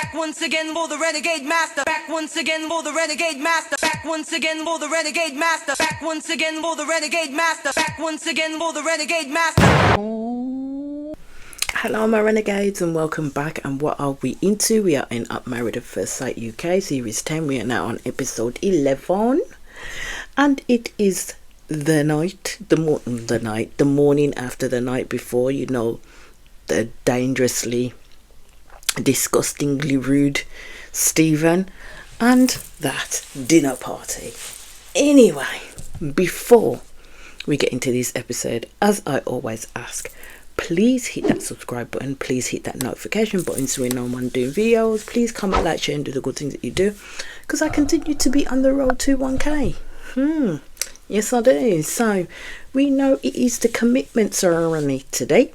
Back once again for the renegade master. Back once again for the renegade master. Back once again for the renegade master. Back once again for the renegade master. Back once again for the renegade master. Hello my renegades and welcome back. And what are we into? We are in Up Married at First Sight UK series 10. We are now on episode 11 and it is the morning after the night before, you know, the dangerously, disgustingly rude Stephen and that dinner party. Anyway, before we get into this episode, as I always ask, please hit that subscribe button, please hit that notification button so we know when I'm doing videos. Please comment, like, share and do the good things that you do, because I continue to be on the road to 1k. Yes I do. So we know it is the commitment ceremony today.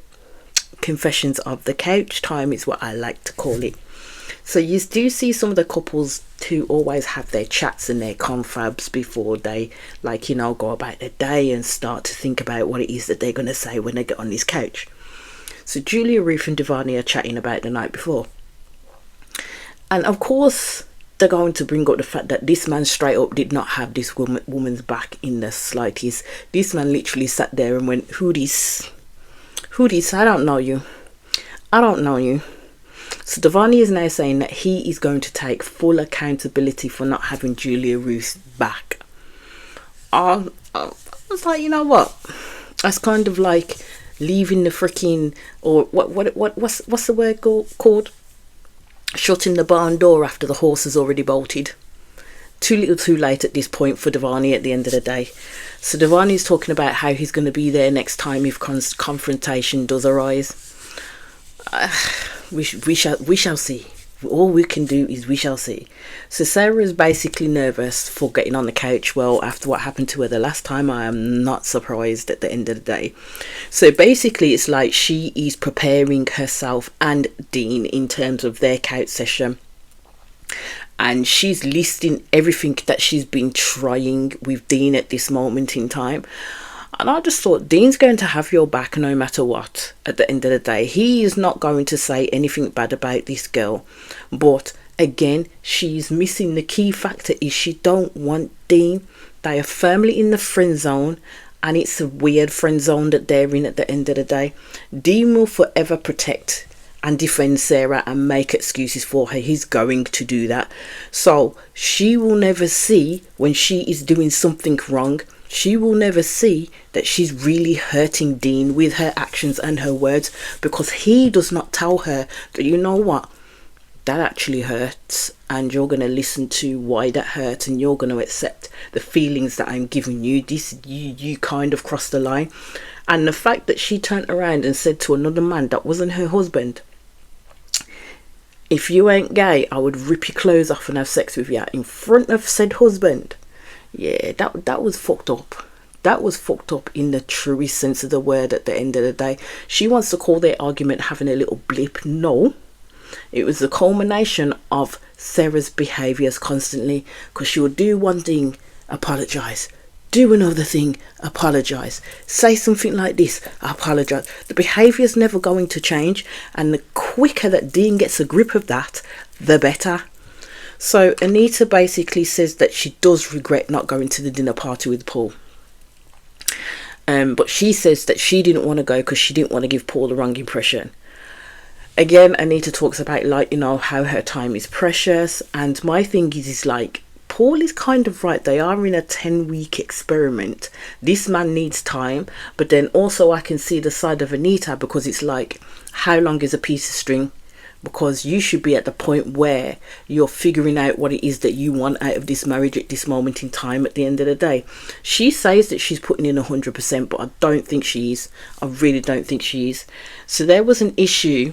Confessions of the couch time is what I like to call it. So you do see some of the couples who always have their chats and their confabs before they, like, you know, go about their day and start to think about what it is that they're going to say when they get on this couch. So Julia, Ruth and Devani are chatting about the night before, and of course they're going to bring up the fact that this man straight up did not have this woman's back in the slightest. This man literally sat there and went, who this? I don't know you. So Devani is now saying that he is going to take full accountability for not having Julia Ruth back. I was like, you know what? That's kind of like leaving the freaking, or what's the word called? Shutting the barn door after the horse has already bolted. Too little too late at this point for Devani at the end of the day. So Devani is talking about how he's going to be there next time if confrontation does arise. We shall see. All we can do is we shall see. So Sarah is basically nervous for getting on the couch. Well, after what happened to her the last time, I am not surprised at the end of the day. So basically it's like she is preparing herself and Dean in terms of their couch session, and she's listing everything that she's been trying with Dean at this moment in time. And I just thought, Dean's going to have your back no matter what. At the end of the day, he is not going to say anything bad about this girl. But again, she's missing the key factor is she don't want Dean. They are firmly in the friend zone, and it's a weird friend zone that they're in at the end of the day. Dean will forever protect and defend Sarah and make excuses for her. He's going to do that. So she will never see when she is doing something wrong. She will never see that she's really hurting Dean with her actions and her words, because he does not tell her that, you know what, that actually hurts, and you're going to listen to why that hurts, and you're going to accept the feelings that I'm giving you. You kind of crossed the line. And the fact that she turned around and said to another man that wasn't her husband, if you ain't gay, I would rip your clothes off and have sex with you in front of said husband. Yeah, that was fucked up. That was fucked up in the truest sense of the word at the end of the day. She wants to call their argument having a little blip. No, it was the culmination of Sarah's behaviours constantly, because she would do one thing, apologise, do another thing, apologise, say something like this, apologise. The behaviour is never going to change, and the quicker that Dean gets a grip of that, the better. So Anita basically says that she does regret not going to the dinner party with Paul. But she says that she didn't want to go because she didn't want to give Paul the wrong impression. Again, Anita talks about, like, you know, how her time is precious. And my thing is like, Paul is kind of right. They are in a 10-week experiment. This man needs time. But then also I can see the side of Anita, because it's like, how long is a piece of string? Because you should be at the point where you're figuring out what it is that you want out of this marriage at this moment in time at the end of the day. She says that she's putting in 100%, but I don't think she is. I really don't think she is. So there was an issue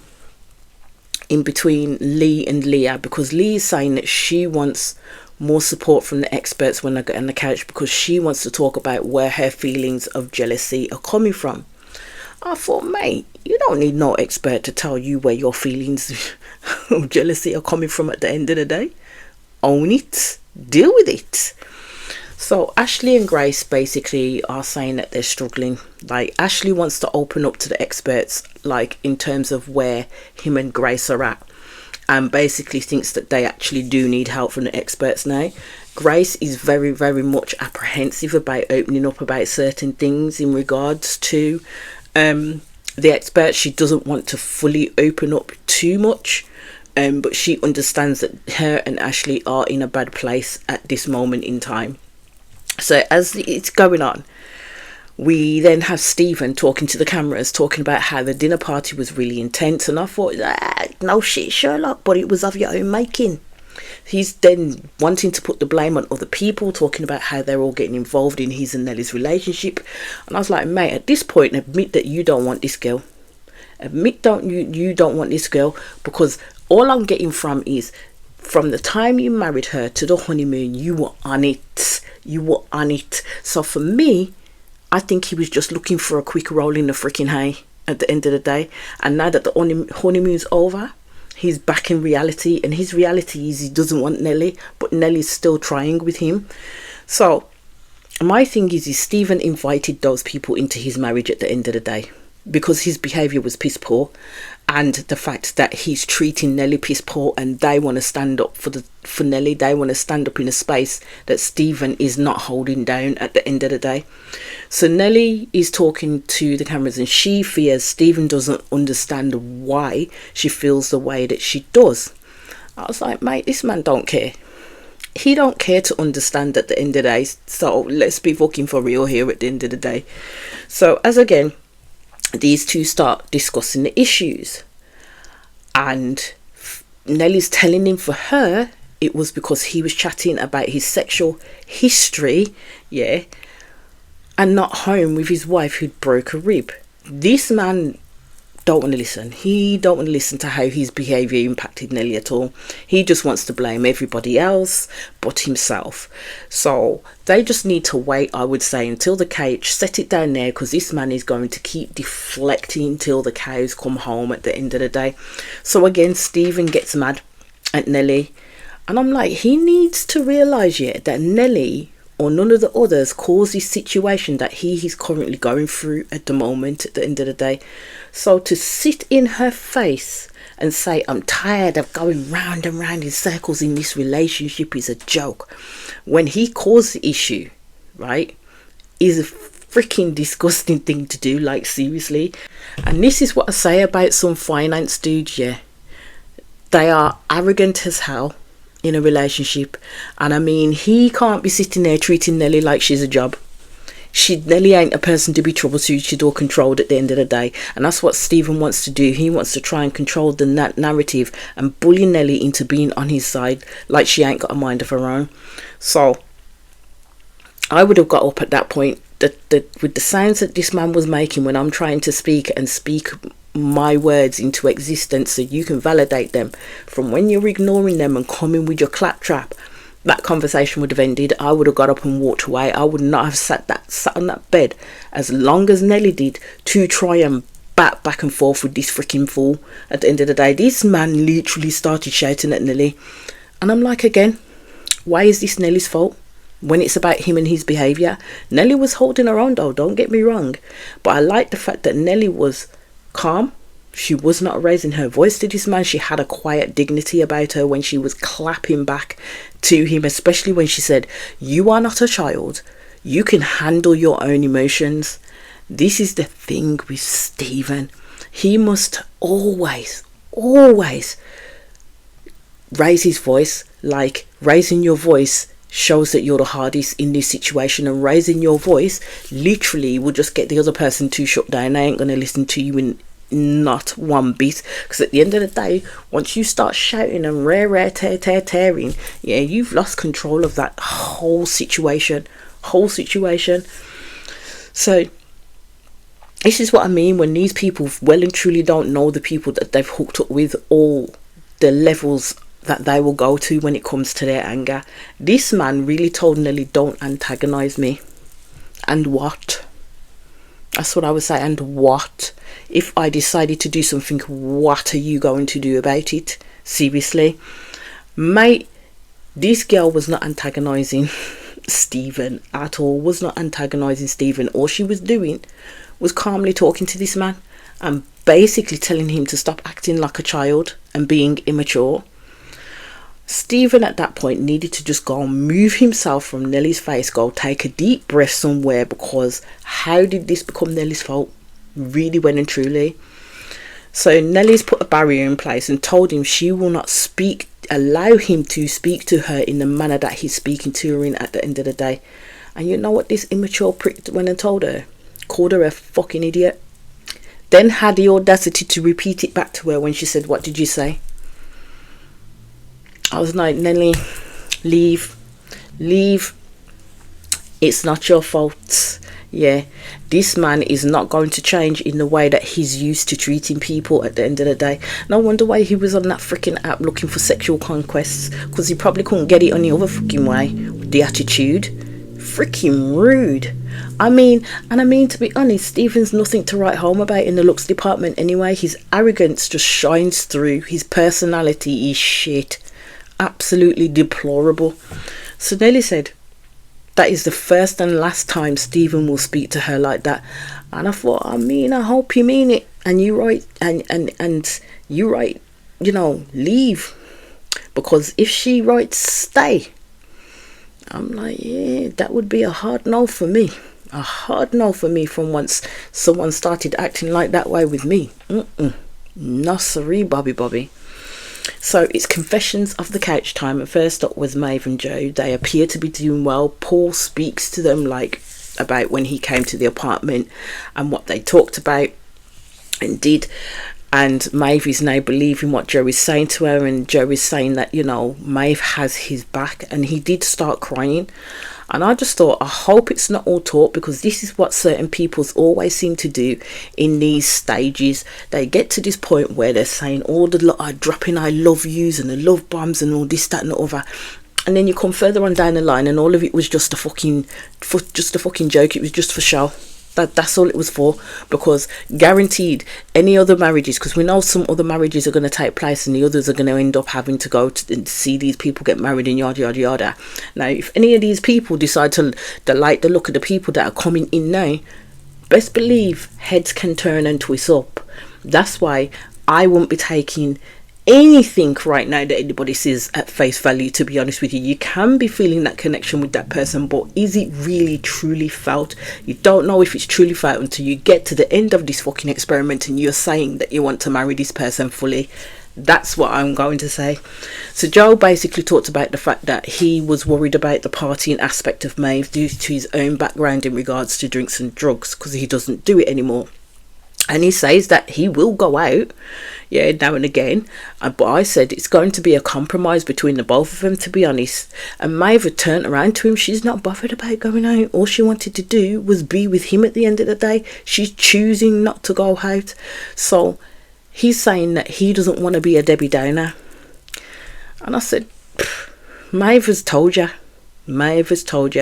in between Lee and Leah, because Lee is saying that she wants more support from the experts when they get on the couch, because she wants to talk about where her feelings of jealousy are coming from. I thought, mate, you don't need no expert to tell you where your feelings of jealousy are coming from at the end of the day. Own it. Deal with it. So Ashley and Grace basically are saying that they're struggling. Like, Ashley wants to open up to the experts, like, in terms of where him and Grace are at. and basically thinks that they actually do need help from the experts now. Grace is very, very much apprehensive about opening up about certain things in regards to the experts. She doesn't want to fully open up too much, but she understands that her and Ashley are in a bad place at this moment in time. So as it's going on, we then have Stephen talking to the cameras, talking about how the dinner party was really intense. And I thought, no shit, Sherlock, but it was of your own making. He's then wanting to put the blame on other people, talking about how they're all getting involved in his and Nellie's relationship. And I was like, mate, at this point, admit that you don't want this girl. Admit you don't want this girl, because all I'm getting from is, from the time you married her to the honeymoon, you were on it. You were on it. So for me, I think he was just looking for a quick roll in the freaking hay at the end of the day. And now that the honeymoon's over, he's back in reality, and his reality is he doesn't want Nellie, but Nellie's still trying with him. So my thing is Stephen invited those people into his marriage at the end of the day, because his behaviour was piss poor, and the fact that he's treating Nellie piss poor, and they want to stand up for Nellie. They want to stand up in a space that Stephen is not holding down at the end of the day. So Nellie is talking to the cameras, and she fears Stephen doesn't understand why she feels the way that she does. I was like, mate, this man don't care. He don't care to understand at the end of the day. So let's be fucking for real here at the end of the day. So as again, these two start discussing the issues, and Nellie's telling him for her it was because he was chatting about his sexual history, yeah, and not home with his wife who'd broke a rib. This man don't want to listen. He don't want to listen to how his behaviour impacted Nellie at all. He just wants to blame everybody else but himself. So they just need to wait, I would say, until the coach set it down there, because this man is going to keep deflecting till the cows come home at the end of the day. So again, Stephen gets mad at Nellie, and I'm like, he needs to realise yet that Nellie or none of the others caused this situation that he is currently going through at the moment at the end of the day. So to sit in her face and say, I'm tired of going round and round in circles in this relationship, is a joke, when he caused the issue, right, is a freaking disgusting thing to do, like seriously. And this is what I say about some finance dudes, yeah. They are arrogant as hell in a relationship, and I mean, he can't be sitting there treating Nellie like she's a job. Nellie ain't a person to be troubleshooted or controlled at the end of the day, and that's what Stephen wants to do. He wants to try and control the narrative and bully Nellie into being on his side like she ain't got a mind of her own. So I would have got up at that point, that with the sounds that this man was making when I'm trying to speak my words into existence so you can validate them, from when you're ignoring them and coming with your claptrap, that conversation would have ended. I would have got up and walked away. I would not have sat on that bed as long as Nellie did to try and bat back and forth with this freaking fool. At the end of the day, this man literally started shouting at Nellie, and I'm like, again, why is this Nellie's fault when it's about him and his behaviour? Nellie was holding her own though, don't get me wrong, but I like the fact that Nellie was calm. She was not raising her voice to this man. She had a quiet dignity about her when she was clapping back to him, especially when she said, you are not a child, you can handle your own emotions. This is the thing with Stephen. He must always raise his voice. Like, raising your voice shows that you're the hardest in this situation, and raising your voice literally will just get the other person to shut down. They ain't going to listen to you in not one bit, because at the end of the day, once you start shouting and tearing, yeah, you've lost control of that whole situation. So this is what I mean when these people well and truly don't know the people that they've hooked up with, all the levels that they will go to when it comes to their anger. This man really told Nellie, don't antagonize me. And what? That's what I would say. And what? If I decided to do something, what are you going to do about it? Seriously? Mate, this girl was not antagonizing Stephen at all. Was not antagonizing Stephen. All she was doing was calmly talking to this man and basically telling him to stop acting like a child and being immature. Stephen at that point needed to just go and move himself from Nelly's face, go take a deep breath somewhere, because how did this become Nelly's fault? Really, well and truly. So Nelly's put a barrier in place and told him she will not allow him to speak to her in the manner that he's speaking to her in at the end of the day. And you know what this immature prick went and told her? Called her a fucking idiot. Then had the audacity to repeat it back to her when she said, "What did you say?" I was like, "Nelly, leave. It's not your fault. Yeah, this man is not going to change in the way that he's used to treating people at the end of the day. No wonder why he was on that freaking app looking for sexual conquests, because he probably couldn't get it any other fucking way with the attitude. Freaking rude. I mean, to be honest, Stephen's nothing to write home about in the looks department anyway. His arrogance just shines through. His personality is shit. Absolutely deplorable. So Nelly said, that is the first and last time Stephen will speak to her like that. And I thought, I hope you mean it. And you right, and you right, leave. Because if she writes stay, I'm like, yeah, that would be a hard no for me. A hard no for me from once someone started acting like that way with me. No siree, Bobby. So it's confessions of the couch time, and first up was Maeve and Joe. They appear to be doing well. Paul speaks to them about when he came to the apartment and what they talked about and did, and Maeve is now believing what Joe is saying to her, and Joe is saying that Maeve has his back, and he did start crying. And I just thought, I hope it's not all talk, because this is what certain people always seem to do in these stages. They get to this point where they're saying all the dropping I love yous and the love bombs and all this, that and the other. And then you come further on down the line and all of it was just a fucking joke. It was just for show. That's all it was for, because guaranteed any other marriages, because we know some other marriages are going to take place and the others are going to end up having to go to see these people get married and yada yada yada. Now if any of these people decide to like the look of the people that are coming in now, best believe heads can turn and twist up. That's why I won't be taking anything right now that anybody says at face value. To be honest with you, you can be feeling that connection with that person, but is it really truly felt? You don't know if it's truly felt until you get to the end of this fucking experiment and you're saying that you want to marry this person fully. That's what I'm going to say. So Joe basically talked about the fact that he was worried about the partying aspect of Maeve due to his own background in regards to drinks and drugs, because he doesn't do it anymore. And he says that he will go out, now and again. But I said it's going to be a compromise between the both of them, to be honest. And Maeve had turned around to him. She's not bothered about going out. All she wanted to do was be with him at the end of the day. She's choosing not to go out. So he's saying that he doesn't want to be a Debbie Downer. And I said, Maeve has told you.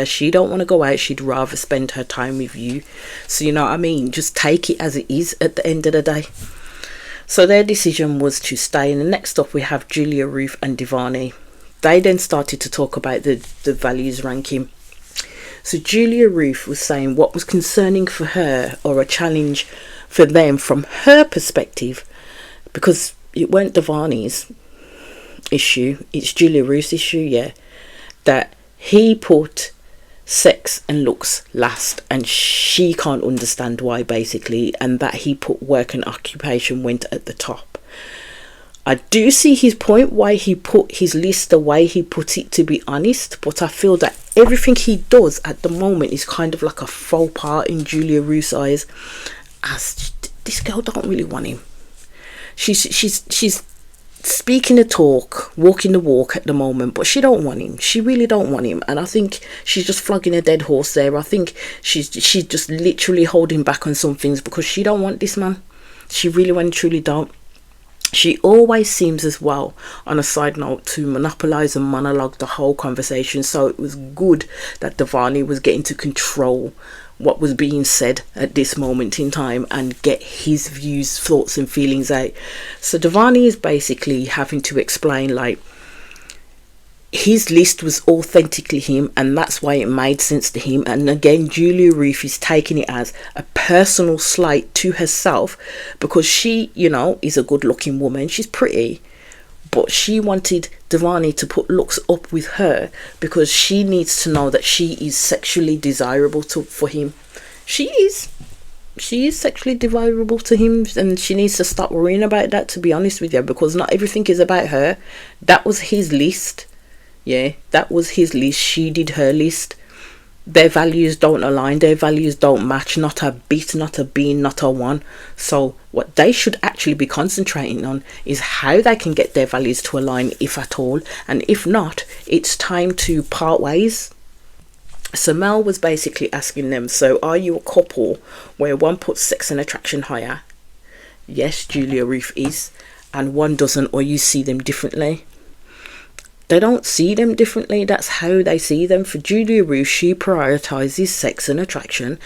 She don't want to go out. She'd rather spend her time with you. So you know what I mean, just take it as it is at the end of the day. So their decision was to stay. And the next up we have Julia, Ruth and Devani. They then started to talk about the values ranking. So Julia Ruth was saying what was concerning for her, or a challenge for them from her perspective, because it weren't Devani's issue, it's Julia Ruth's issue, that he put sex and looks last, and she can't understand why, basically, and that he put work and occupation went at the top. I do see his point why he put his list the way he put it, to be honest, but I feel that everything he does at the moment is kind of like a faux pas in Julia Ruth's eyes, as this girl don't really want him. She's speaking the talk, walking the walk at the moment, but she don't want him. She really don't want him, and I think she's just flogging a dead horse there. I think she's just literally holding back on some things because she don't want this man. She really and truly don't. She always seems as well, on a side note, to monopolise and monologue the whole conversation, so it was good that Devani was getting to control what was being said at this moment in time and get his views, thoughts and feelings out. So Devani is basically having to explain, like, his list was authentically him, and that's why it made sense to him. And again, Julia Ruth is taking it as a personal slight to herself, because she, is a good looking woman, she's pretty, but she wanted Devani to put looks up with her because she needs to know that she is sexually desirable for him. She is sexually desirable to him, and she needs to stop worrying about that, to be honest with you, because not everything is about her. That was his list. Yeah, that was his list. She did her list. Their values don't align, their values don't match, not a bit, not a bean, not a one. So what they should actually be concentrating on is how they can get their values to align, if at all. And if not, it's time to part ways. So Mel was basically asking them, so are you a couple where one puts sex and attraction higher? Yes, Julia Ruth is. And one doesn't, or you see them differently? They don't see them differently. That's how they see them. For Julia Ruth, she prioritizes sex and attraction,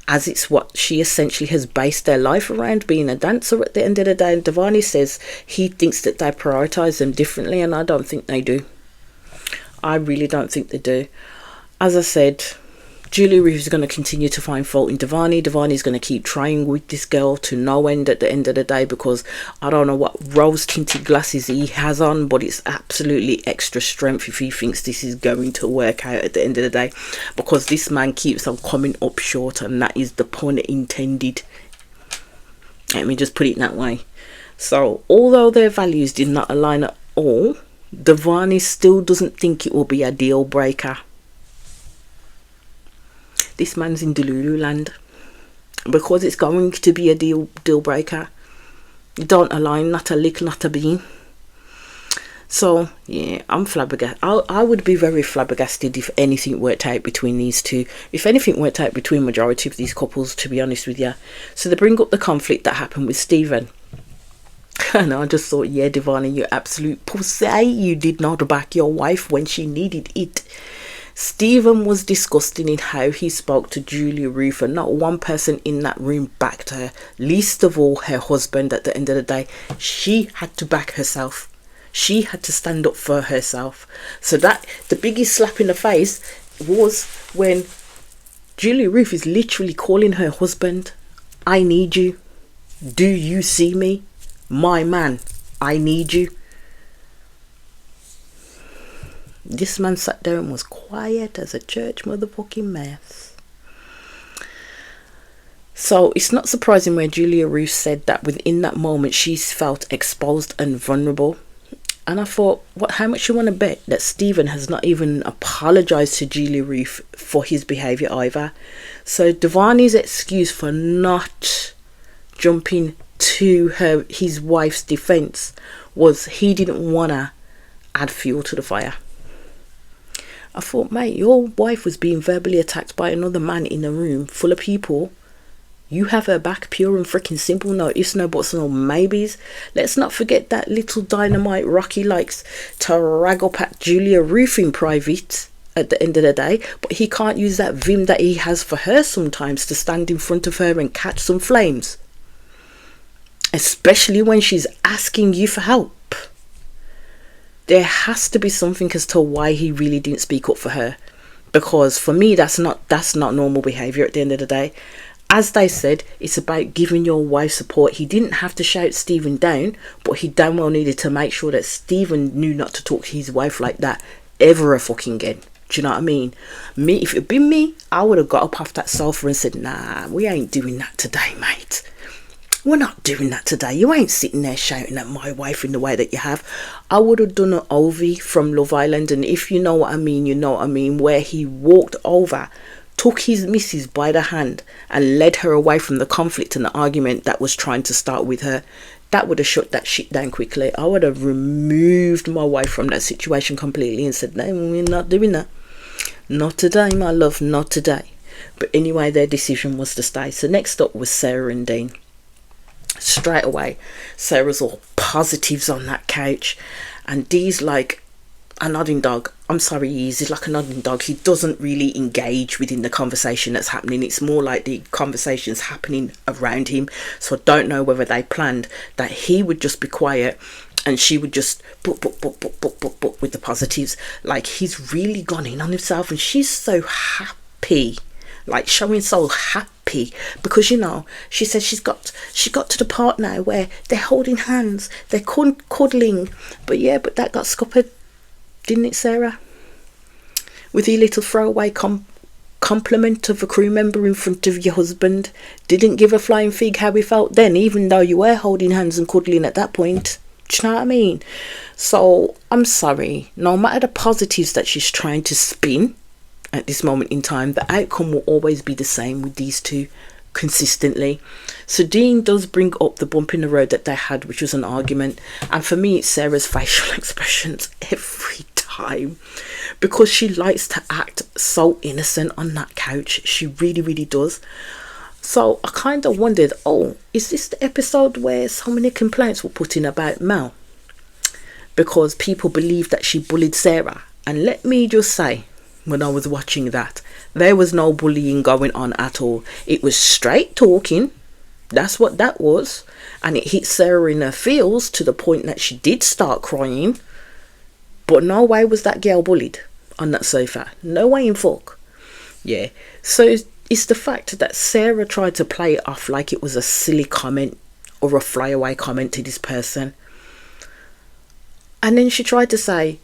as it's what she essentially has based their life around, being a dancer at the end of the day. And Devani says he thinks that they prioritize them differently, and I don't think they do. I really don't think they do. As I said, Julia Ruth is going to continue to find fault in Devani. Devani is going to keep trying with this girl to no end at the end of the day, because I don't know what rose-tinted glasses he has on, but it's absolutely extra strength if he thinks this is going to work out at the end of the day, because this man keeps on coming up short, and that is the pun intended. Let me just put it that way. So, although their values did not align at all, Devani still doesn't think it will be a deal breaker. This man's in Delulu land, because it's going to be a deal breaker. Don't align, not a lick, not a bean. So yeah, I'm flabbergasted. I would be very flabbergasted if anything worked out between these two. If anything worked out between majority of these couples, to be honest with you. So they bring up the conflict that happened with Stephen. And I just thought, yeah, Devani, you absolute pussy. You did not back your wife when she needed it. Stephen was disgusting in how he spoke to Julia Ruth, and not one person in that room backed her, least of all her husband. At the end of the day, she had to back herself. She had to stand up for herself. So that the biggest slap in the face was when Julia Ruth is literally calling her husband, I need you. Do you see me? My man, I need you. This man sat there and was quiet as a church motherfucking mouse. So it's not surprising where Julia Ruth said that within that moment she felt exposed and vulnerable. And I thought, how much you want to bet that Stephen has not even apologized to Julia Ruth for his behaviour either? So Devani's excuse for not jumping to his wife's defence was he didn't want to add fuel to the fire. I thought, mate, your wife was being verbally attacked by another man in a room full of people. You have her back, pure and freaking simple. No ifs, no buts, no maybes. Let's not forget that little dynamite Rocky likes to rag up at Julia Ruth in private at the end of the day, but he can't use that vim that he has for her sometimes to stand in front of her and catch some flames, especially when she's asking you for help. There has to be something as to why he really didn't speak up for her, because for me that's not normal behaviour at the end of the day. As they said, it's about giving your wife support. He didn't have to shout Stephen down, but he damn well needed to make sure that Stephen knew not to talk to his wife like that ever a fucking again. Do you know what I mean? Me, if it had been me, I would have got up off that sofa and said, nah, we ain't doing that today, mate. We're not doing that today. You ain't sitting there shouting at my wife in the way that you have. I would have done an Ovi from Love Island, and if you know what I mean, you know what I mean, where he walked over, took his missus by the hand and led her away from the conflict and the argument that was trying to start with her. That would have shut that shit down quickly. I would have removed my wife from that situation completely and said, no, we're not doing that. Not today, my love, not today. But anyway, their decision was to stay. So next up was Sarah and Dean. Straight away, Sarah's all positives on that couch, and Dee's like a nodding dog. I'm sorry, he's like a nodding dog. He doesn't really engage within the conversation that's happening. It's more like the conversation's happening around him. So I don't know whether they planned that he would just be quiet and she would just book with the positives. Like, he's really gone in on himself, and she's so happy like showing so happy, because you know she said she got to the part now where they're holding hands, they're cuddling, but that got scuppered, didn't it, Sarah? With your little throwaway compliment of a crew member in front of your husband. Didn't give a flying fig how we felt then, even though you were holding hands and cuddling at that point. Do you know what I mean? So I'm sorry, no matter the positives that she's trying to spin at this moment in time, the outcome will always be the same with these two consistently. So Dean does bring up the bump in the road that they had, which was an argument, and for me it's Sarah's facial expressions every time, because she likes to act so innocent on that couch. She really, really does. So I kind of wondered, is this the episode where so many complaints were put in about Mel? Because people believe that she bullied Sarah. And let me just say, when I was watching that, there was no bullying going on at all. It was straight talking. That's what that was. And it hit Sarah in her feels to the point that she did start crying. But no way was that girl bullied on that sofa. No way in fuck. Yeah. So it's the fact that Sarah tried to play it off like it was a silly comment or a flyaway comment to this person. And then she tried to say,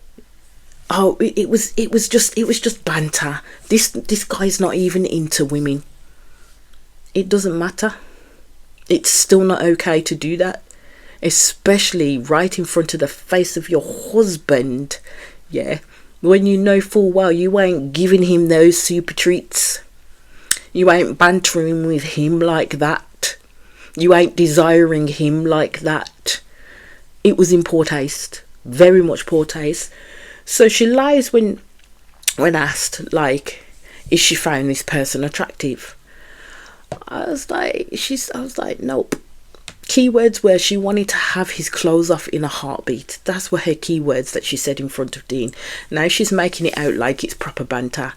it was just banter. This guy's not even into women. It doesn't matter. It's still not okay to do that, especially right in front of the face of your husband. Yeah, when you know full well you ain't giving him those super treats. You ain't bantering with him like that. You ain't desiring him like that. It was in poor taste. Very much poor taste. So she lies when asked, like, is she found this person attractive? I was like, nope. Keywords were she wanted to have his clothes off in a heartbeat. That's were her keywords that she said in front of Dean. Now she's making it out like it's proper banter.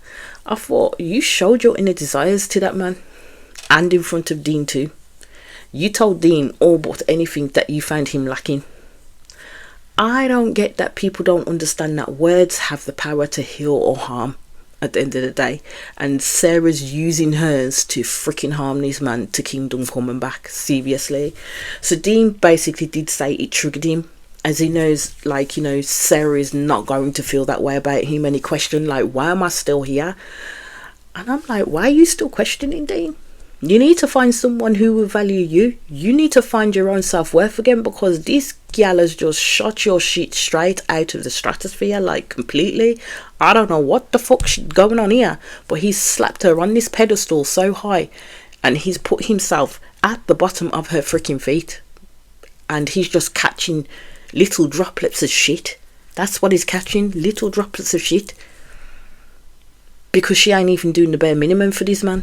I thought, you showed your inner desires to that man. And in front of Dean too. You told Dean all but anything that you found him lacking. I don't get that people don't understand that words have the power to heal or harm at the end of the day. And Sarah's using hers to freaking harm this man to Kingdom Come Back. Seriously. So Dean basically did say it triggered him. As he knows, like, you know, Sarah is not going to feel that way about him. And he questioned, like, why am I still here? And I'm like, why are you still questioning, Dean? You need to find someone who will value you. You need to find your own self-worth again, because this gal has just shot your shit straight out of the stratosphere, like, completely. I don't know what the fuck's going on here, but he's slapped her on this pedestal so high, and he's put himself at the bottom of her freaking feet, and he's just catching little droplets of shit. That's what he's catching, little droplets of shit, because she ain't even doing the bare minimum for this man.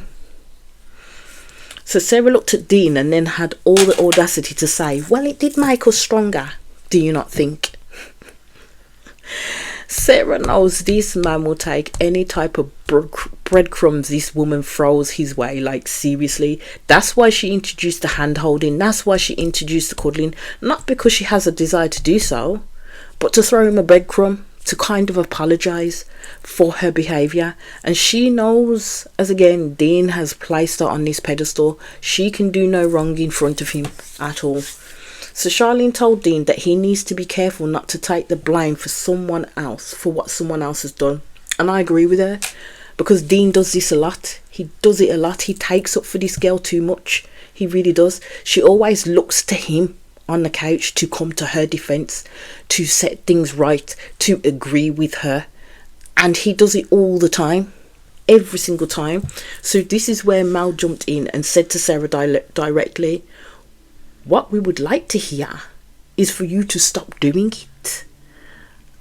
So Sarah looked at Dean and then had all the audacity to say, well, it did make us stronger. Do you not think? Sarah knows this man will take any type of breadcrumbs this woman throws his way. Like, seriously. That's why she introduced the hand holding. That's why she introduced the cuddling. Not because she has a desire to do so, but to throw him a breadcrumb, to kind of apologise for her behaviour. And she knows, as again, Dean has placed her on this pedestal, she can do no wrong in front of him at all. So Charlene told Dean that he needs to be careful not to take the blame for someone else, for what someone else has done. And I agree with her, because Dean does this a lot. He does it a lot. He takes up for this girl too much. He really does. She always looks to him on the couch to come to her defense, to set things right, to agree with her, and he does it all the time, every single time. So this is where Mal jumped in and said to Sarah directly, what we would like to hear is for you to stop doing it.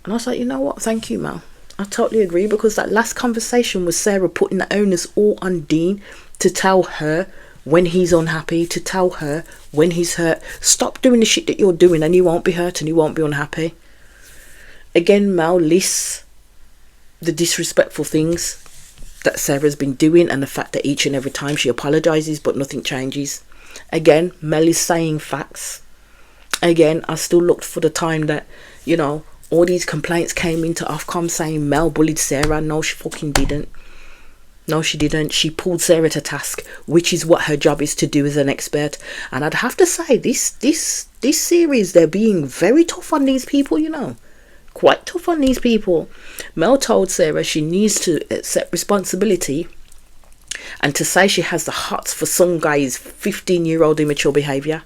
And I was like, you know what, thank you, Mal. I totally agree, because that last conversation was Sarah putting the onus all on Dean to tell her when he's unhappy, to tell her when he's hurt. Stop doing the shit that you're doing and you won't be hurt and you won't be unhappy. Again, Mel lists the disrespectful things that Sarah's been doing, and the fact that each and every time she apologises but nothing changes. Again, Mel is saying facts. Again, I still looked for the time that, you know, all these complaints came into Ofcom saying Mel bullied Sarah. No, she fucking didn't. No, she didn't. She pulled Sarah to task, which is what her job is to do as an expert. And I'd have to say, this series, they're being very tough on these people, you know. Quite tough on these people. Mel told Sarah she needs to accept responsibility, and to say she has the hots for some guy's 15-year-old immature behaviour.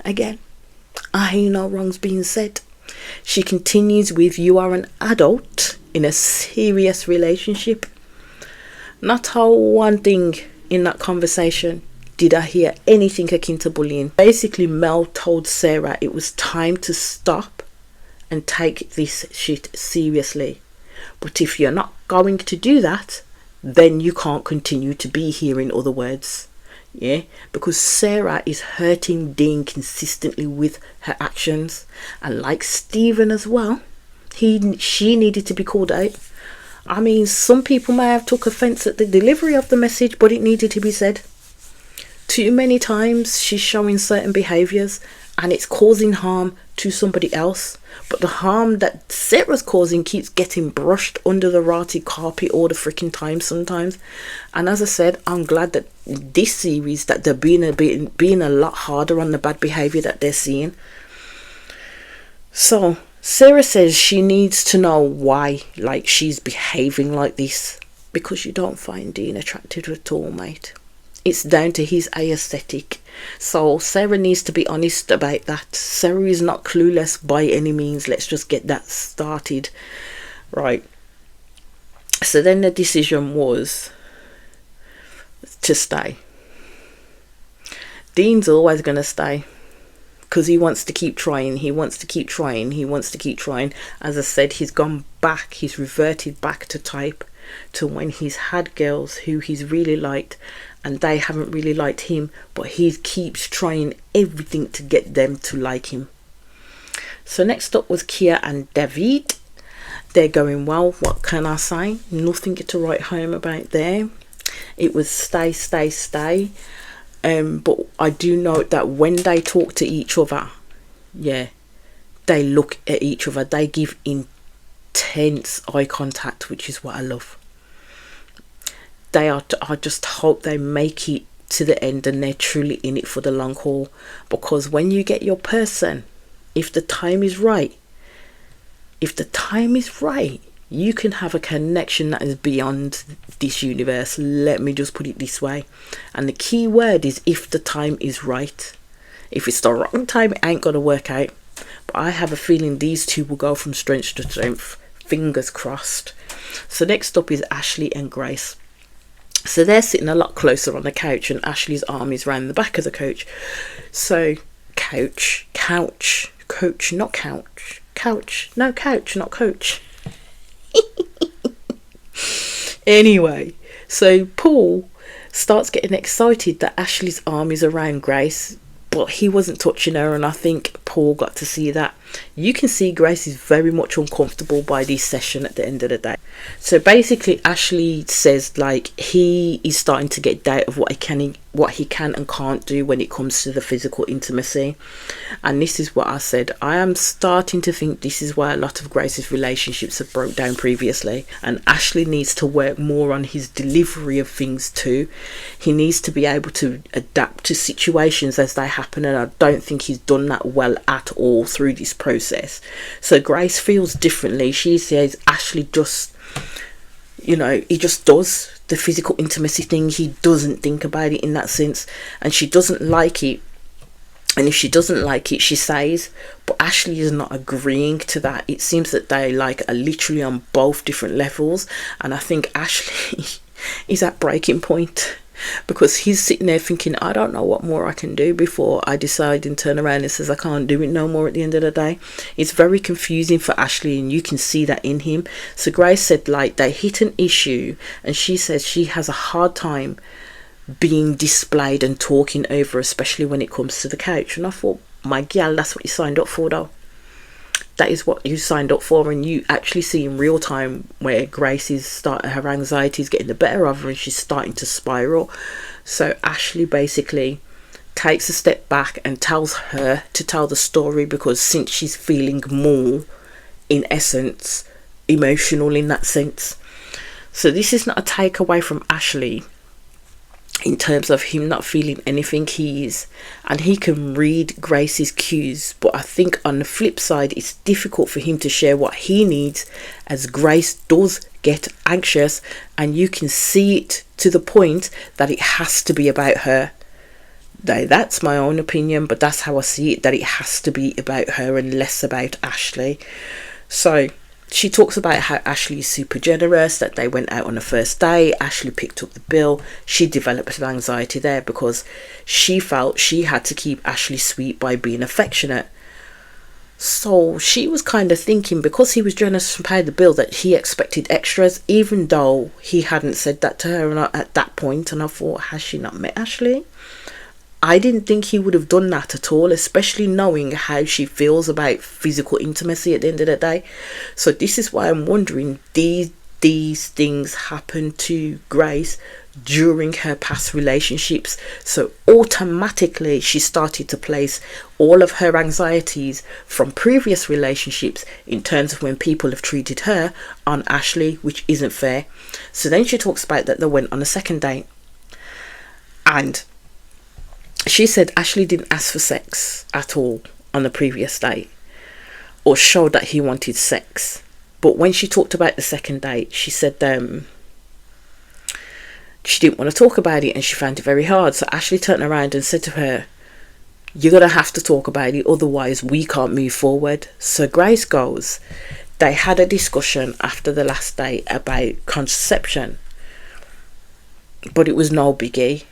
Again, I ain't no wrongs being said. She continues with, you are an adult in a serious relationship. Not a one thing in that conversation did I hear anything akin to bullying. Basically, Mel told Sarah it was time to stop and take this shit seriously. But if you're not going to do that, then you can't continue to be here, in other words. Yeah, because Sarah is hurting Dean consistently with her actions. And like Stephen as well, she needed to be called out. I mean, some people may have took offence at the delivery of the message, but it needed to be said. Too many times she's showing certain behaviours and it's causing harm to somebody else. But the harm that Sarah's causing keeps getting brushed under the rotted carpet all the freaking time sometimes. And as I said, I'm glad that this series, that they're being a lot harder on the bad behaviour that they're seeing. So Sarah says she needs to know why, like, she's behaving like this. Because you don't find Dean attractive at all, mate. It's down to his aesthetic. So Sarah needs to be honest about that. Sarah is not clueless by any means. Let's just get that started. Right. So then the decision was to stay. Dean's always going to stay. Because he wants to keep trying. He wants to keep trying. As I said, he's gone back. He's reverted back to type. To when he's had girls who he's really liked and they haven't really liked him, but he keeps trying everything to get them to like him. So next up was Kia and David. They're going well. What can I say? Nothing to write home about there. It was stay. But I do note that when they talk to each other, yeah, they look at each other. They give intense eye contact, which is what I love. I just hope they make it to the end and they're truly in it for the long haul. Because when you get your person, if the time is right, you can have a connection that is beyond this universe. Let me just put it this way. And the key word is if the time is right. If it's the wrong time, it ain't going to work out. But I have a feeling these two will go from strength to strength. Fingers crossed. So next up is Ashley and Grace. So they're sitting a lot closer on the couch and Ashley's arm is round the back of the couch. So couch, not coach. Anyway, so Paul starts getting excited that Ashley's arm is around Grace, but he wasn't touching her, and I think Paul got to see that. You can see Grace is very much uncomfortable by this session at the end of the day. So basically Ashley says like he is starting to get doubt of what he can and can't do when it comes to the physical intimacy. And this is what I said. I am starting to think this is why a lot of Grace's relationships have broke down previously, and Ashley needs to work more on his delivery of things too. He needs to be able to adapt to situations as they happen, and I don't think he's done that well at all through this process. So Grace feels differently. She says Ashley just, he just does the physical intimacy thing. He doesn't think about it in that sense, and she doesn't like it. And if she doesn't like it, she says, but Ashley is not agreeing to that. It seems that they are literally on both different levels, and I think Ashley is at breaking point. Because he's sitting there thinking, I don't know what more I can do before I decide and turn around and says I can't do it no more at the end of the day. It's very confusing for Ashley, and you can see that in him. So Grace said they hit an issue, and she says she has a hard time being displayed and talking over, especially when it comes to the couch. And I thought, my gal, that's what you signed up for though. That is what you signed up for, and you actually see in real time where Grace is her anxiety is getting the better of her and she's starting to spiral. So Ashley basically takes a step back and tells her to tell the story, because since she's feeling more, in essence, emotional in that sense. So this is not a takeaway from Ashley in terms of him not feeling anything. He is, and he can read Grace's cues, but I think on the flip side it's difficult for him to share what he needs, as Grace does get anxious, and you can see it to the point that it has to be about her. That's my own opinion, but that's how I see it, that it has to be about her and less about Ashley. So she talks about how Ashley is super generous, that they went out on the first day, Ashley picked up the bill. She developed an anxiety there because she felt she had to keep Ashley sweet by being affectionate. So she was kind of thinking, because he was generous and paid the bill, that he expected extras, even though he hadn't said that to her at that point. And I thought, has she not met Ashley? I didn't think he would have done that at all, especially knowing how she feels about physical intimacy at the end of the day. So this is why I'm wondering, these things happen to Grace during her past relationships. So automatically she started to place all of her anxieties from previous relationships in terms of when people have treated her on Ashley, which isn't fair. So then she talks about that they went on a second date, and she said Ashley didn't ask for sex at all on the previous date, or showed that he wanted sex. But when she talked about the second date, she said she didn't want to talk about it and she found it very hard. So Ashley turned around and said to her, "You're going to have to talk about it, otherwise we can't move forward." So Grace goes, they had a discussion after the last date about contraception, but it was no biggie.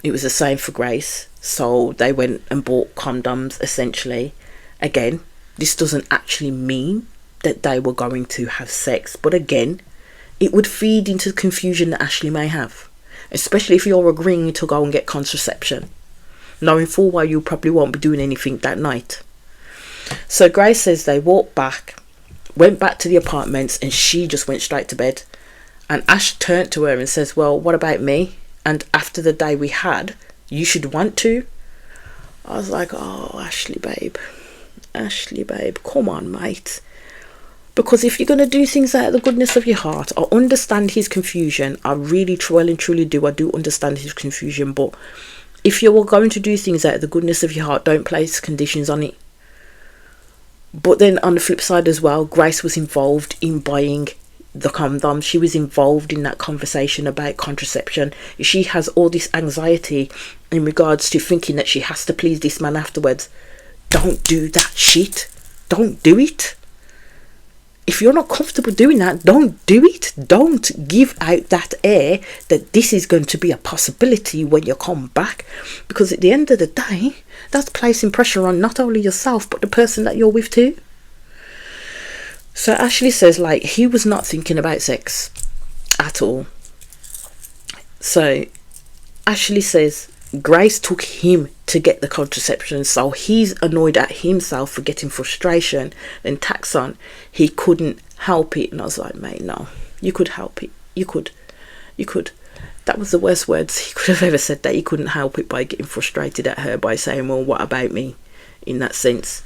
It was the same for Grace. So they went and bought condoms, essentially. Again, this doesn't actually mean that they were going to have sex. But again, it would feed into the confusion that Ashley may have. Especially if you're agreeing to go and get contraception, knowing full well you probably won't be doing anything that night. So Grace says they went back to the apartments, and she just went straight to bed. And Ash turned to her and says, "Well, what about me? And after the day we had, you should want to." I was like, oh, Ashley babe, come on, mate. Because if you're going to do things out of the goodness of your heart, I understand his confusion. I really, well and truly do. I do understand his confusion. But if you were going to do things out of the goodness of your heart, don't place conditions on it. But then on the flip side as well, Grace was involved in buying the condom. She was involved in that conversation about contraception. She has all this anxiety in regards to thinking that she has to please this man afterwards. Don't do that shit. Don't do it. If you're not comfortable doing that, don't do it. Don't give out that air that this is going to be a possibility when you come back, because at the end of the day, that's placing pressure on not only yourself but the person that you're with too. So Ashley says, like, he was not thinking about sex at all. So Ashley says Grace took him to get the contraception, so he's annoyed at himself for getting frustration, then tacks on he couldn't help it. And I was like, mate, no, you could help it. You could. That was the worst words he could have ever said, that he couldn't help it by getting frustrated at her by saying, well, what about me, in that sense.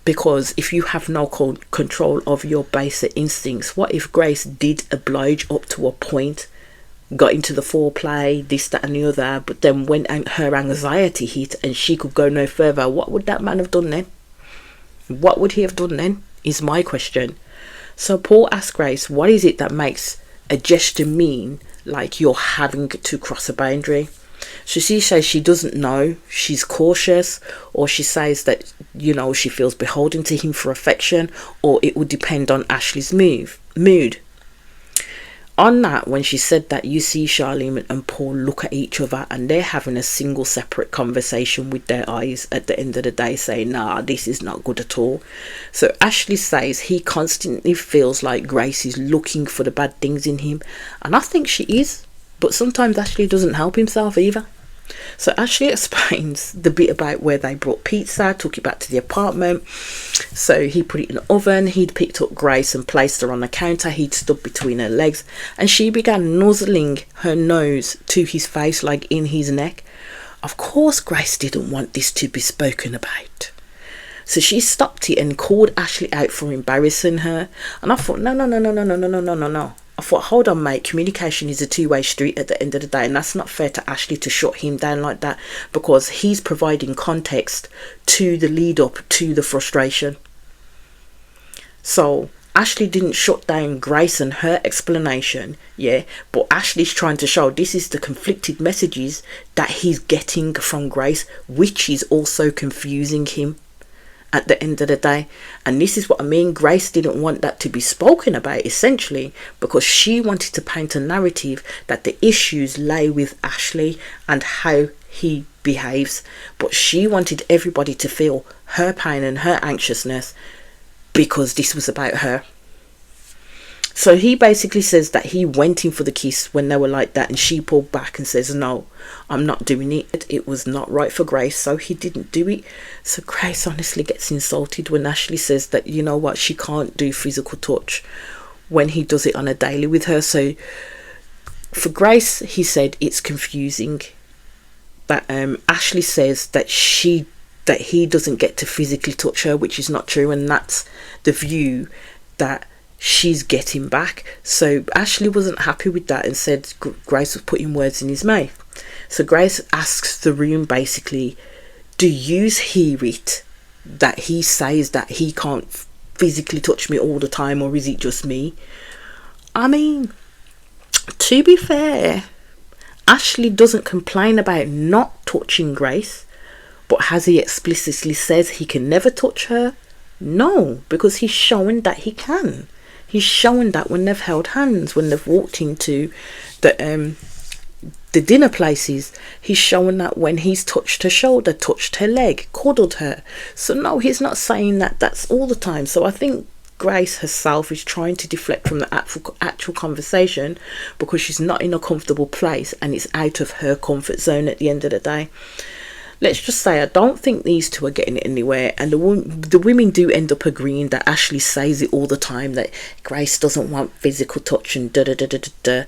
Because if you have no control of your basic instincts, what if Grace did oblige up to a point, got into the foreplay, this, that and the other, but then when her anxiety hit and she could go no further, what would that man have done then? What would he have done then, is my question. So Paul asked Grace, what is it that makes a gesture mean like you're having to cross a boundary? So she says she doesn't know, she's cautious, or she says that, you know, she feels beholden to him for affection, or it would depend on Ashley's mood. On that, when she said that, you see Charlene and Paul look at each other and they're having a single separate conversation with their eyes at the end of the day, saying, nah, this is not good at all. So Ashley says he constantly feels like Grace is looking for the bad things in him, and I think she is. But sometimes Ashley doesn't help himself either. So Ashley explains the bit about where they brought pizza, took it back to the apartment. So he put it in the oven. He'd picked up Grace and placed her on the counter. He'd stood between her legs, and she began nuzzling her nose to his face, like in his neck. Of course, Grace didn't want this to be spoken about. So she stopped it and called Ashley out for embarrassing her. And I thought, no. I thought, hold on, mate, communication is a two-way street at the end of the day, and that's not fair to Ashley to shut him down like that, because he's providing context to the lead up to the frustration. So Ashley didn't shut down Grace and her explanation, yeah, but Ashley's trying to show this is the conflicted messages that he's getting from Grace, which is also confusing him at the end of the day. And this is what I mean, Grace didn't want that to be spoken about, essentially, because she wanted to paint a narrative that the issues lay with Ashley and how he behaves, but she wanted everybody to feel her pain and her anxiousness because this was about her. So he basically says that he went in for the kiss when they were like that, and she pulled back and says, no, I'm not doing it. It was not right for Grace, so he didn't do it. So Grace honestly gets insulted when Ashley says that, you know what, she can't do physical touch when he does it on a daily with her. So for Grace, he said it's confusing that Ashley says that he doesn't get to physically touch her, which is not true, and that's the view that she's getting back. So Ashley wasn't happy with that and said Grace was putting words in his mouth. So Grace asks the room basically, do you hear it that he says that he can't physically touch me all the time, or is it just me? I mean, to be fair, Ashley doesn't complain about not touching Grace, but has he explicitly says he can never touch her? No, because he's showing that he can. He's showing that when they've held hands, when they've walked into the dinner places, he's showing that when he's touched her shoulder, touched her leg, cuddled her. So no, he's not saying that that's all the time. So I think Grace herself is trying to deflect from the actual conversation because she's not in a comfortable place and it's out of her comfort zone at the end of the day. Let's just say I don't think these two are getting anywhere, and the women do end up agreeing that Ashley says it all the time, that Grace doesn't want physical touch and da-da-da-da-da.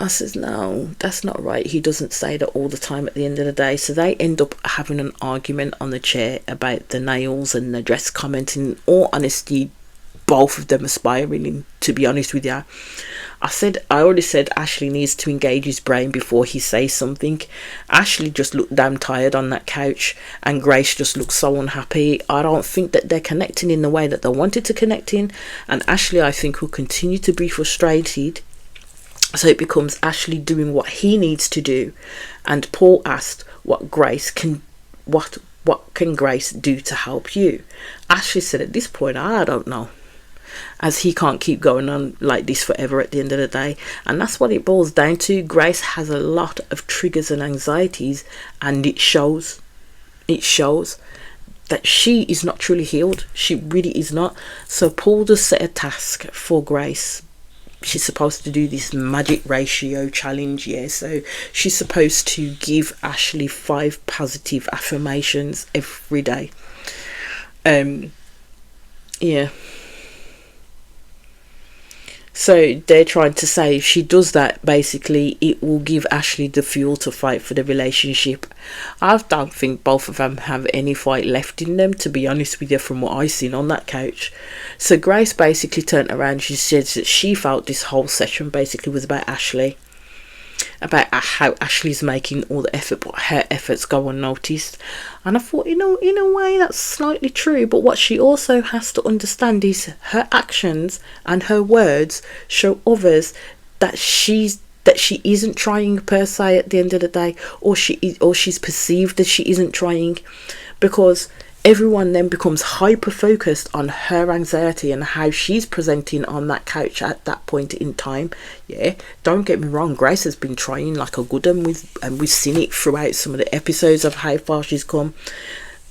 I says, no, that's not right. He doesn't say that all the time at the end of the day. So they end up having an argument on the chair about the nails and the dress comment. In all honesty, both of them are spiraling, to be honest with you. I already said Ashley needs to engage his brain before he says something. Ashley just looked damn tired on that couch, and Grace just looked so unhappy. I don't think that they're connecting in the way that they wanted to connect in, and Ashley, I think, will continue to be frustrated. So it becomes Ashley doing what he needs to do, and Paul asked what can Grace do to help you? Ashley said at this point, I don't know, as he can't keep going on like this forever at the end of the day. And that's what it boils down to. Grace has a lot of triggers and anxieties, and it shows that she is not truly healed. She really is not. So Paul does set a task for Grace. She's supposed to do this magic ratio challenge, yeah, so she's supposed to give Ashley 5 positive affirmations every day. Yeah, so they're trying to say if she does that, basically it will give Ashley the fuel to fight for the relationship. I don't think both of them have any fight left in them, to be honest with you, from what I seen on that couch. So Grace basically turned around. She said that she felt this whole session basically was about Ashley, about how Ashley's making all the effort, but her efforts go unnoticed. And I thought, in a way that's slightly true, but what she also has to understand is her actions and her words show others that she isn't trying per se at the end of the day, or she's perceived that she isn't trying, because everyone then becomes hyper focused on her anxiety and how she's presenting on that couch at that point in time. Yeah, don't get me wrong, Grace has been trying like a good one, and we've seen it throughout some of the episodes of how far she's come.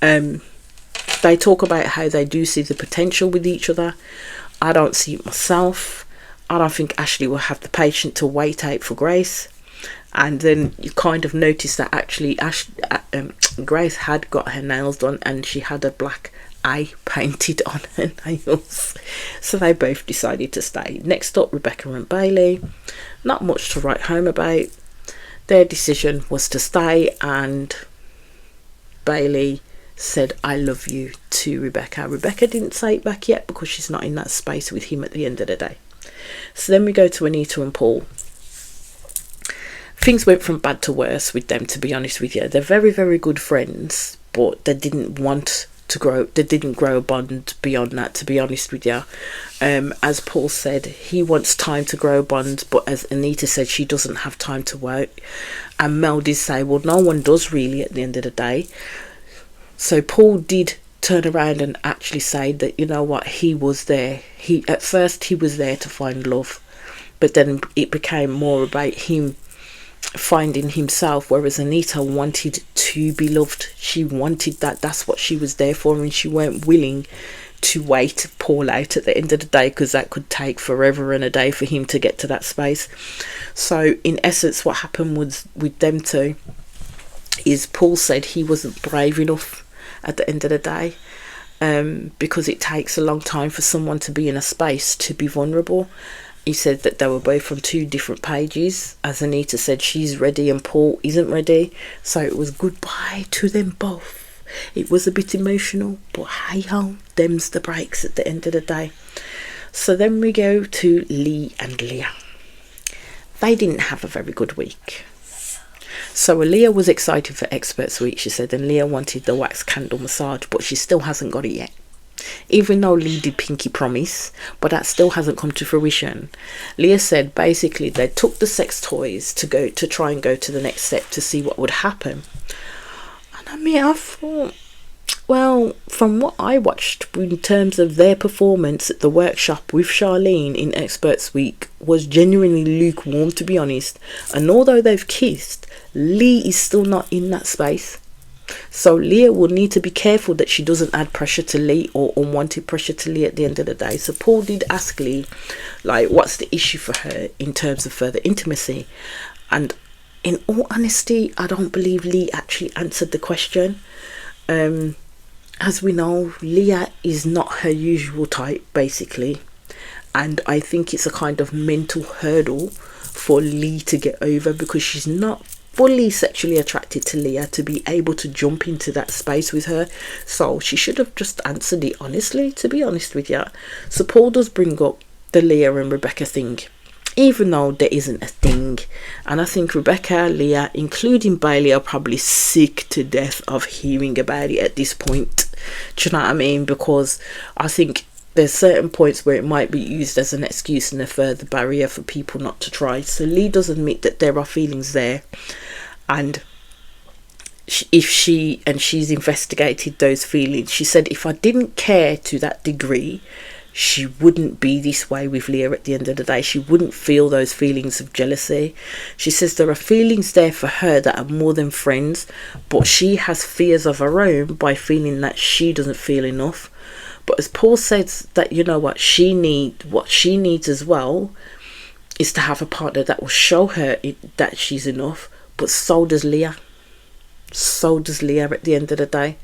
They talk about how they do see the potential with each other. I don't see it myself. I don't think Ashley will have the patience to wait out for Grace. And then you kind of notice that actually Grace had got her nails done, and she had a black eye painted on her nails. So they both decided to stay. Next up, Rebecca and Bailey. Not much to write home about. Their decision was to stay, and Bailey said I love you to Rebecca. Rebecca didn't say it back yet because she's not in that space with him at the end of the day. So then we go to Anita and Paul. Things went from bad to worse with them, to be honest with you. They're very, very good friends, but they didn't grow a bond beyond that, to be honest with you. As Paul said, he wants time to grow a bond, but as Anita said, she doesn't have time to work. And Mel did say, well, no one does really at the end of the day. So Paul did turn around and actually say that, you know what, he was there. At first he was there to find love, but then it became more about him finding himself, whereas Anita wanted to be loved. She wanted that. That's what she was there for, and she weren't willing to wait Paul out at the end of the day, because that could take forever and a day for him to get to that space. So in essence, what happened was with them two is Paul said he wasn't brave enough at the end of the day, because it takes a long time for someone to be in a space to be vulnerable. He said that they were both on two different pages. As Anita said, she's ready and Paul isn't ready. So it was goodbye to them both. It was a bit emotional, but hey ho, them's the breaks at the end of the day. So then we go to Lee and Leah. They didn't have a very good week. So Leah was excited for Experts Week, she said, and Leah wanted the wax candle massage, but she still hasn't got it yet. Even though Lee did pinky promise, but that still hasn't come to fruition. Leah said basically they took the sex toys to try and go to the next step to see what would happen. And I mean, I thought, well, from what I watched in terms of their performance at the workshop with Charlene in Experts Week was genuinely lukewarm, to be honest. And although they've kissed, Lee is still not in that space. So Leah will need to be careful that she doesn't add pressure to Lee or unwanted pressure to Lee at the end of the day. So Paul did ask Lee, like, what's the issue for her in terms of further intimacy? And in all honesty, I don't believe Lee actually answered the question. As we know, Leah is not her usual type, basically. And I think it's a kind of mental hurdle for Lee to get over, because she's not fully sexually attracted to Leah to be able to jump into that space with her. So she should have just answered it honestly, to be honest with you. So Paul does bring up the Leah and Rebecca thing, even though there isn't a thing. And I think Rebecca, Leah, including Bailey, are probably sick to death of hearing about it at this point. Do you know what I mean? Because I think there's certain points where it might be used as an excuse and a further barrier for people not to try. So Lee does admit that there are feelings there, and she's investigated those feelings. She said if I didn't care to that degree, she wouldn't be this way with Leah at the end of the day. She wouldn't feel those feelings of jealousy. She says there are feelings there for her that are more than friends, but she has fears of her own by feeling that she doesn't feel enough. But as Paul says, that, you know what she needs as well is to have a partner that will show her that she's enough. But so does Leah. So does Leah at the end of the day.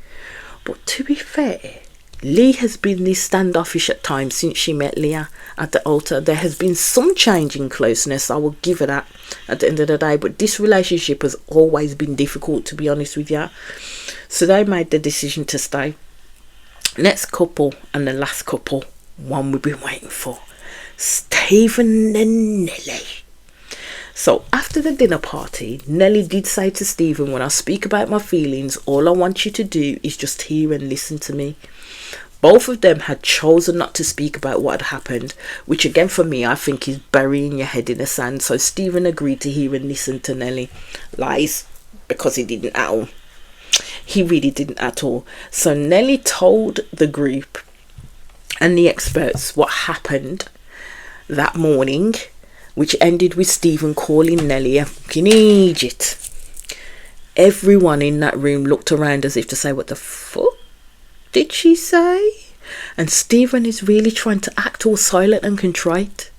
But to be fair, Lee has been this standoffish at times since she met Leah at the altar. There has been some change in closeness, I will give her that at the end of the day. But this relationship has always been difficult, to be honest with you. So they made the decision to stay. Next couple, and the last couple, one we've been waiting for, Stephen and Nelly. So after the dinner party, Nelly did say to Stephen, when I speak about my feelings, all I want you to do is just hear and listen to me. Both of them had chosen not to speak about what had happened, which again for me I think is burying your head in the sand. So Stephen agreed to hear and listen to Nelly. Lies, because he didn't at all. He really didn't at all. So Nelly told the group and the experts what happened that morning, which ended with Stephen calling Nelly a fucking idiot. Everyone in that room looked around as if to say, what the fuck did she say? And Stephen is really trying to act all silent and contrite,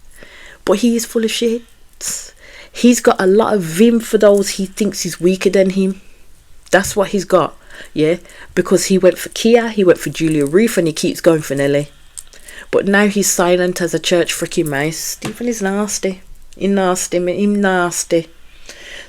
but he is full of shit. He's got a lot of vim for those he thinks is weaker than him. That's what he's got, yeah, because he went for Kia, he went for Julia Ruth, and he keeps going for Nelly. But now he's silent as a church freaking mouse. Stephen is nasty. He's nasty.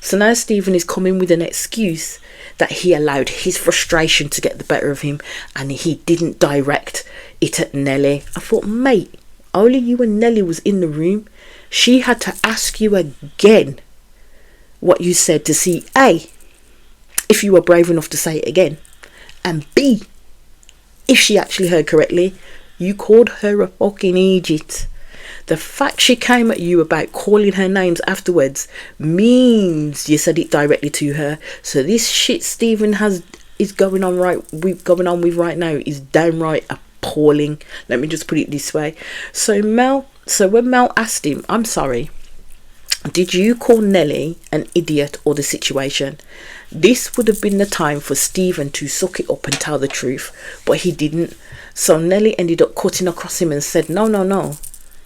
So now Stephen is coming with an excuse that he allowed his frustration to get the better of him and he didn't direct it at Nelly. I thought, mate, only you and Nelly was in the room. She had to ask you again what you said to see A, if you were brave enough to say it again, and B, if she actually heard correctly. You called her a fucking idiot. The fact she came at you about calling her names afterwards means you said it directly to her. So this shit Stephen is going on with right now is downright appalling. Let me just put it this way. So when Mel asked him, I'm sorry, did you call Nelly an idiot or the situation? This would have been the time for Stephen to suck it up and tell the truth, but he didn't. So Nelly ended up cutting across him and said, no.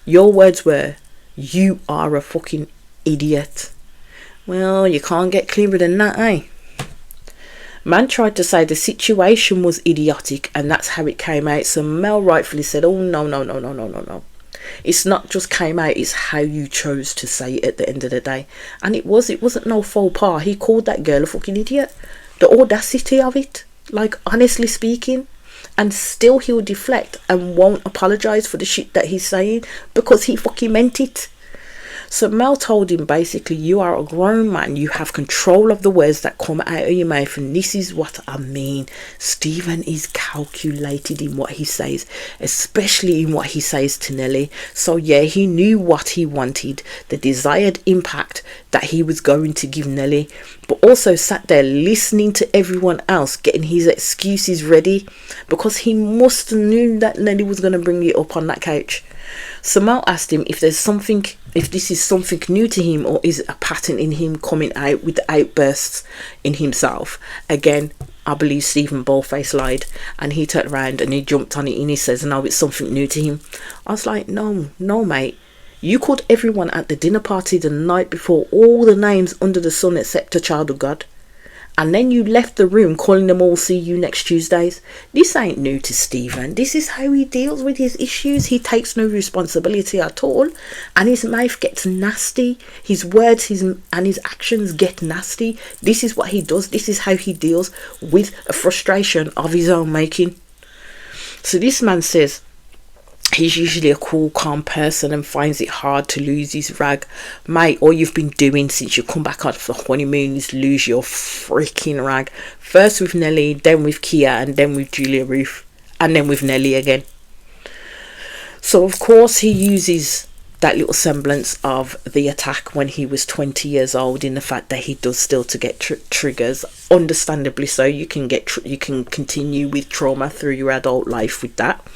Your words were, you are a fucking idiot. Well, you can't get clearer than that, eh? Man tried to say the situation was idiotic and that's how it came out. So Mel rightfully said, oh, no. It's not just came out, it's how you chose to say it at the end of the day. And it wasn't no faux pas. He called that girl a fucking idiot. The audacity of it, like honestly speaking. And still he'll deflect and won't apologise for the shit that he's saying because he fucking meant it. So Mel told him basically, you are a grown man, you have control of the words that come out of your mouth, and this is what I mean. Stephen is calculated in what he says, especially in what he says to Nelly. So yeah, he knew what he wanted, the desired impact that he was going to give Nelly, but also sat there listening to everyone else getting his excuses ready because he must have known that Nelly was going to bring it up on that couch. So Mel asked him if this is something new to him or is it a pattern in him coming out with the outbursts in himself. Again, I believe Stephen Ballface lied, and he turned around and he jumped on it and he says, no, it's something new to him. I was like, no mate, you called everyone at the dinner party the night before all the names under the sun except a child of God, and then you left the room calling them all see you next Tuesdays. This ain't new to Stephen. This is how he deals with his issues. He takes no responsibility at all, and his mouth gets nasty. His words and his actions get nasty. This is what he does. This is how he deals with a frustration of his own making. So this man says he's usually a cool, calm person and finds it hard to lose his rag. Mate, all you've been doing since you come back off the honeymoon is lose your freaking rag. First with Nelly, then with Kia, and then with Julia Ruth, and then with Nelly again. So of course he uses that little semblance of the attack when he was 20 years old in the fact that he does still to get triggers. Understandably so. You can continue with trauma through your adult life with that.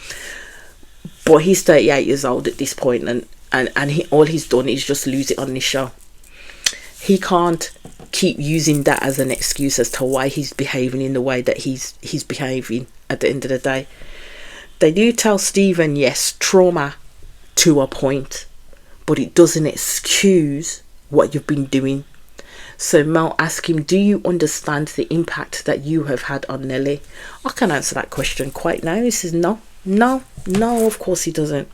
But he's 38 years old at this point, and all he's done is just lose it on this show. He can't keep using that as an excuse as to why he's behaving in the way that he's behaving at the end of the day. They do tell Stephen, yes, trauma to a point, but it doesn't excuse what you've been doing. So Mel asked him, do you understand the impact that you have had on Nelly? I can answer that question quite now. He says, no, of course he doesn't,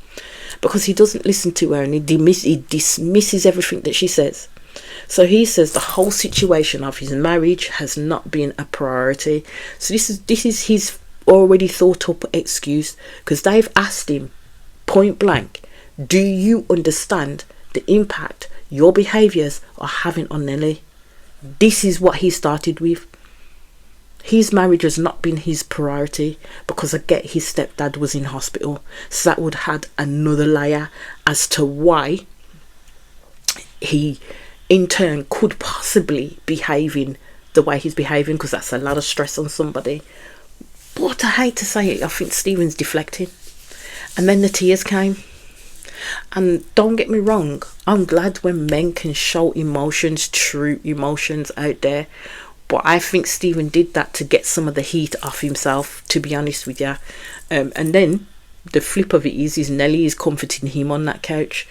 because he doesn't listen to her and he dismisses everything that she says. So he says the whole situation of his marriage has not been a priority. So this is his already thought up excuse, because they've asked him point blank, do you understand the impact your behaviours are having on Nelly? This is what he started with. His marriage has not been his priority because I get his stepdad was in hospital. So that would add another layer as to why he in turn could possibly behaving the way he's behaving, because that's a lot of stress on somebody. But I hate to say it, I think Stephen's deflecting. And then the tears came. And don't get me wrong, I'm glad when men can show emotions, true emotions out there. But I think Stephen did that to get some of the heat off himself, to be honest with you. And then the flip of it is Nelly is comforting him on that couch.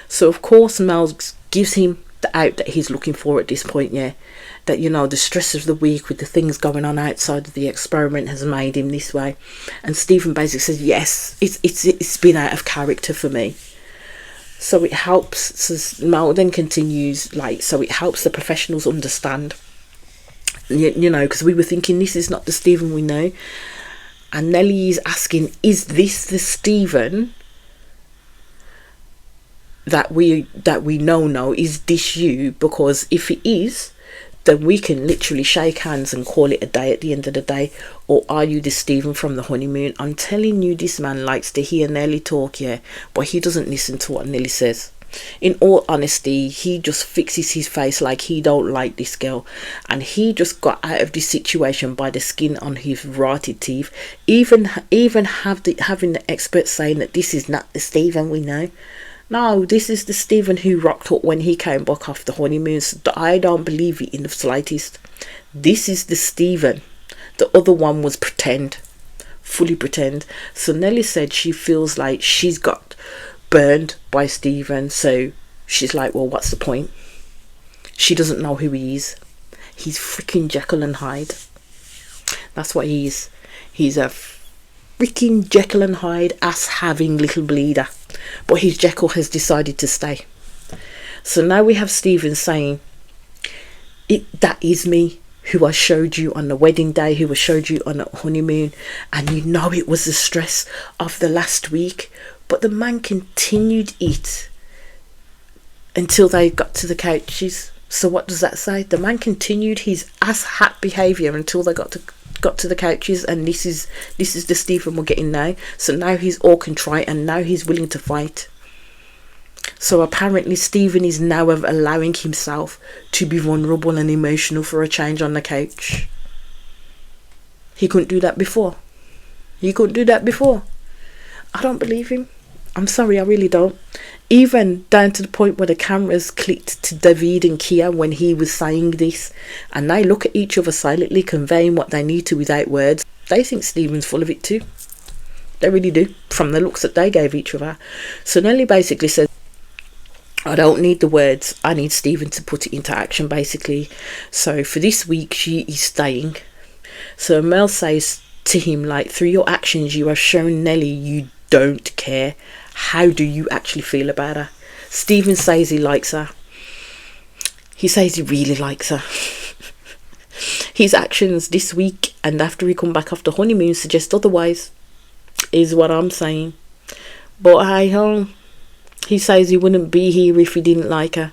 So of course Mel gives him the out that he's looking for at this point, yeah. That, you know, the stress of the week with the things going on outside of the experiment has made him this way. And Stephen basically says, yes, it's been out of character for me. So it helps, so Mel then continues, like, so it helps the professionals understand, you know, because we were thinking this is not the Stephen we know. And Nelly is asking, is this the Stephen that we know now? Is this you? Because if it is, then we can literally shake hands and call it a day at the end of the day. Or are you the Stephen from the honeymoon? I'm telling you, this man likes to hear Nelly talk, yeah, but he doesn't listen to what Nelly says. In all honesty, he just fixes his face like he don't like this girl, and he just got out of this situation by the skin on his rotted teeth. Even having the experts saying that this is not the Stephen we know. No, this is the Stephen who rocked up when he came back off the honeymoon. So I don't believe it in the slightest. This is the Stephen. The other one was pretend, fully pretend. So Nelly said she feels like she's got burned by Stephen, so she's like, well, what's the point? She doesn't know who he is. He's freaking Jekyll and Hyde. That's what he is. He's a freaking Jekyll and Hyde ass having little bleeder, but his Jekyll has decided to stay. So now we have Stephen saying, that is me, who I showed you on the wedding day, who I showed you on the honeymoon, and you know it was the stress of the last week. But the man continued it until they got to the couches. So what does that say? The man continued his ass hat behaviour until they got to the couches, and this is the Stephen we're getting now. So now he's all contrite, and now he's willing to fight. So apparently Stephen is now allowing himself to be vulnerable and emotional for a change on the couch. He couldn't do that before. I don't believe him. I'm sorry, I really don't. Even down to the point where the cameras clicked to David and Kia when he was saying this, and they look at each other silently, conveying what they need to without words. They think Stephen's full of it too. They really do, from the looks that they gave each other. So Nelly basically says, I don't need the words, I need Stephen to put it into action, basically. So for this week, she is staying. So Mel says to him, like, through your actions, you have shown Nelly you don't care. How do you actually feel about her? Stephen says he likes her. He says he really likes her. His actions this week and after he come back off the honeymoon suggest otherwise, is what I'm saying. But hey ho, he says he wouldn't be here if he didn't like her.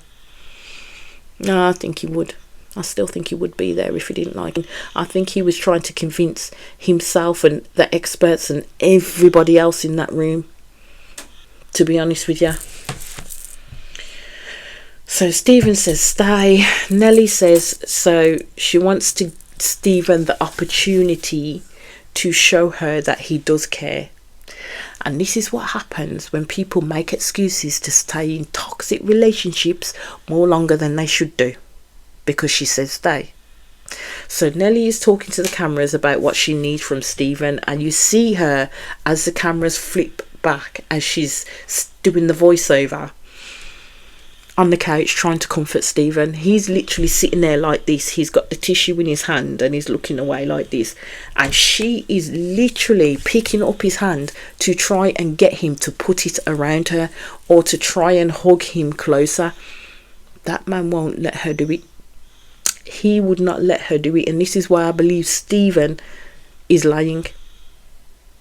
No, I think he would. I still think he would be there if he didn't like him. I think he was trying to convince himself and the experts and everybody else in that room, to be honest with you. So Stephen says stay. Nelly says so she wants to Stephen the opportunity to show her that he does care. And this is what happens when people make excuses to stay in toxic relationships more longer than they should do, because she says stay. So Nelly is talking to the cameras about what she needs from Stephen, and you see her as the cameras flip back as she's doing the voiceover on the couch trying to comfort Stephen. He's literally sitting there like this. He's got the tissue in his hand and he's looking away like this, and she is literally picking up his hand to try and get him to put it around her or to try and hug him closer. That man won't let her do it. He would not let her do it, and this is why I believe Stephen is lying.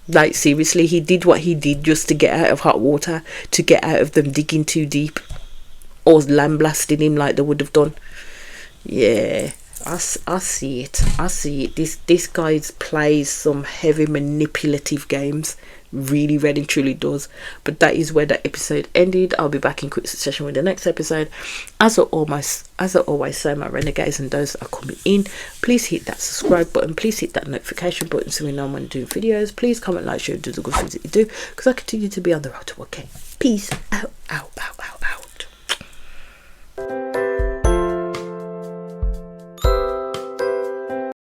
Like, seriously, he did what he did just to get out of hot water, to get out of them digging too deep or lambasting him like they would have done. Yeah, I see it. This guy plays some heavy manipulative games. Really, really, truly does. But that is where that episode ended. I'll be back in quick succession with the next episode. As I always say, my renegades and those that are coming in, please hit that subscribe button. Please hit that notification button so we know when I'm doing videos. Please comment, like, share, do the good things that you do, because I continue to be on the road to 1K. Peace out, out, out, out, out.